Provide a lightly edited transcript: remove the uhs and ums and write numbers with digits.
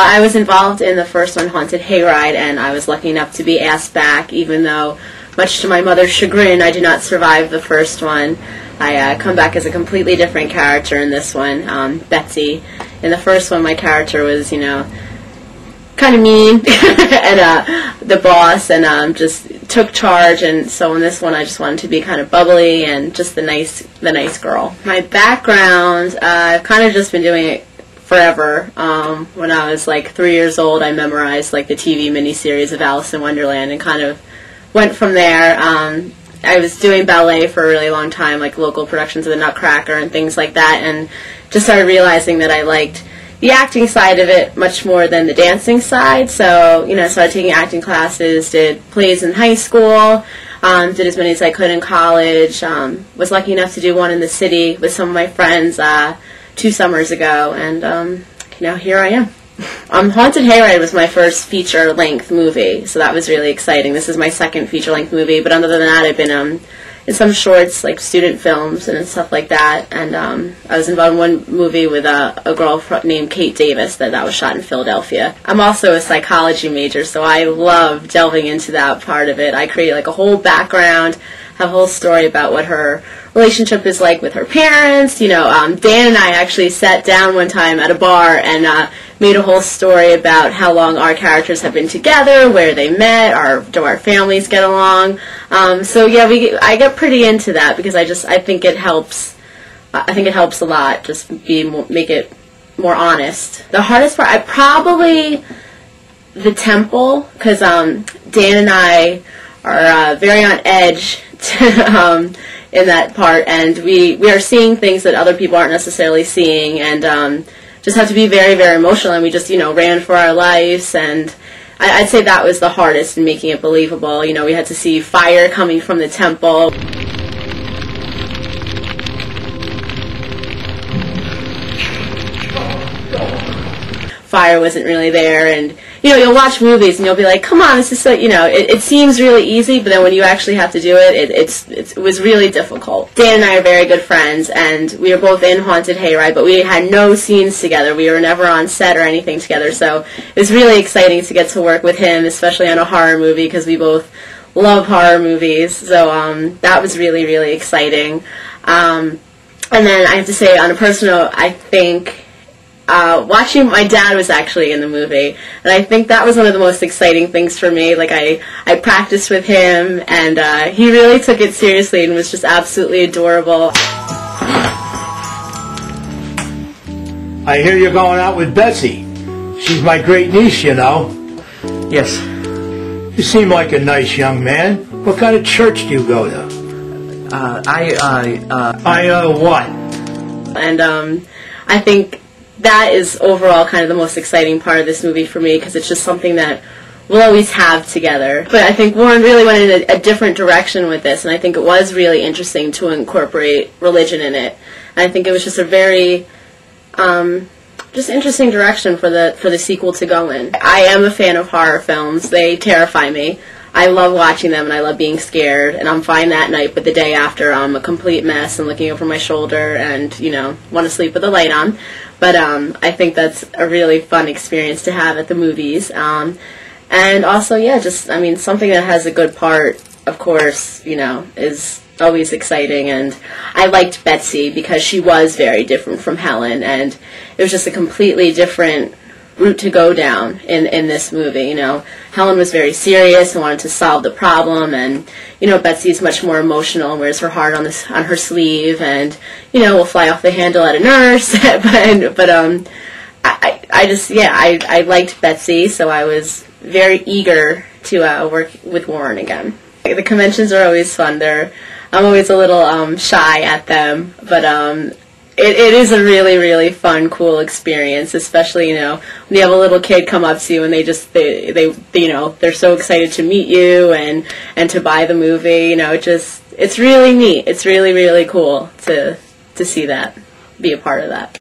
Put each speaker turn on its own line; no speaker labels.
I was involved in the first one, Haunted Hayride, and I was lucky enough to be asked back, even though, much to my mother's chagrin, I did not survive the first one. I come back as a completely different character in this one, Betsy. In the first one, my character was, you know, kind of mean, and the boss, and just took charge. And so in this one, I just wanted to be kind of bubbly and just the nice girl. My background, I've kind of just been doing it forever. When I was like 3 years old, I memorized like the TV miniseries of Alice in Wonderland, and kind of went from there. I was doing ballet for a really long time, like local productions of the Nutcracker and things like that, and just started realizing that I liked the acting side of it much more than the dancing side. So, you know, started taking acting classes, did plays in high school, did as many as I could in college, was lucky enough to do one in the city with some of my friends 2 summers ago, and you know, here I am. Haunted Hayride was my first feature-length movie, so that was really exciting. This is my second feature-length movie, but other than that, I've been in some shorts, like student films and stuff like that, and I was involved in one movie with a girl named Kate Davis that was shot in Philadelphia. I'm also a psychology major, so I love delving into that part of it. I create like a whole background, have a whole story about what her relationship is like with her parents. You know, Dan and I actually sat down one time at a bar and made a whole story about how long our characters have been together, where they met, do our families get along. So yeah, I get pretty into that because I think it helps. I think it helps a lot. Just make it more honest. The hardest part, probably the temple, because Dan and I are very on edge in that part, and we are seeing things that other people aren't necessarily seeing, and just have to be very, very emotional, and we just, you know, ran for our lives, and I'd say that was the hardest in making it believable. You know, we had to see fire coming from the temple. Fire wasn't really there, and you know, you'll watch movies and you'll be like, come on, this is so, you know, it seems really easy, but then when you actually have to do it, it was really difficult. Dan and I are very good friends, and we were both in Haunted Hayride, but we had no scenes together. We were never on set or anything together, so it was really exciting to get to work with him, especially on a horror movie, because we both love horror movies, so that was really, really exciting. And then I have to say, on a personal note, I think watching, my dad was actually in the movie, and I think that was one of the most exciting things for me. Like, I practiced with him, and he really took it seriously and was just absolutely adorable.
I hear you're going out with Betsy. She's my great niece, you know.
Yes.
You seem like a nice young man. What kind of church do you go to? What?
And I think that is overall kind of the most exciting part of this movie for me, because it's just something that we'll always have together. But I think Warren really went in a different direction with this, and I think it was really interesting to incorporate religion in it. And I think it was just a very just interesting direction for the sequel to go in. I am a fan of horror films. They terrify me. I love watching them, and I love being scared, and I'm fine that night, but the day after, I'm a complete mess and looking over my shoulder and, you know, want to sleep with the light on. But I think that's a really fun experience to have at the movies. And also, yeah, just, I mean, something that has a good part, of course, you know, is always exciting. And I liked Betsy because she was very different from Helen, and it was just a completely different route to go down in this movie. You know, Helen was very serious and wanted to solve the problem, and you know, Betsy's much more emotional and wears her heart on her sleeve, and you know, will fly off the handle at a nurse. but I liked Betsy, so I was very eager to work with Warren again. The conventions are always fun. I'm always a little shy at them, but it is a really, really fun, cool experience, especially, you know, when you have a little kid come up to you and they you know, they're so excited to meet you and to buy the movie. You know, it's really neat. It's really, really cool to see that, be a part of that.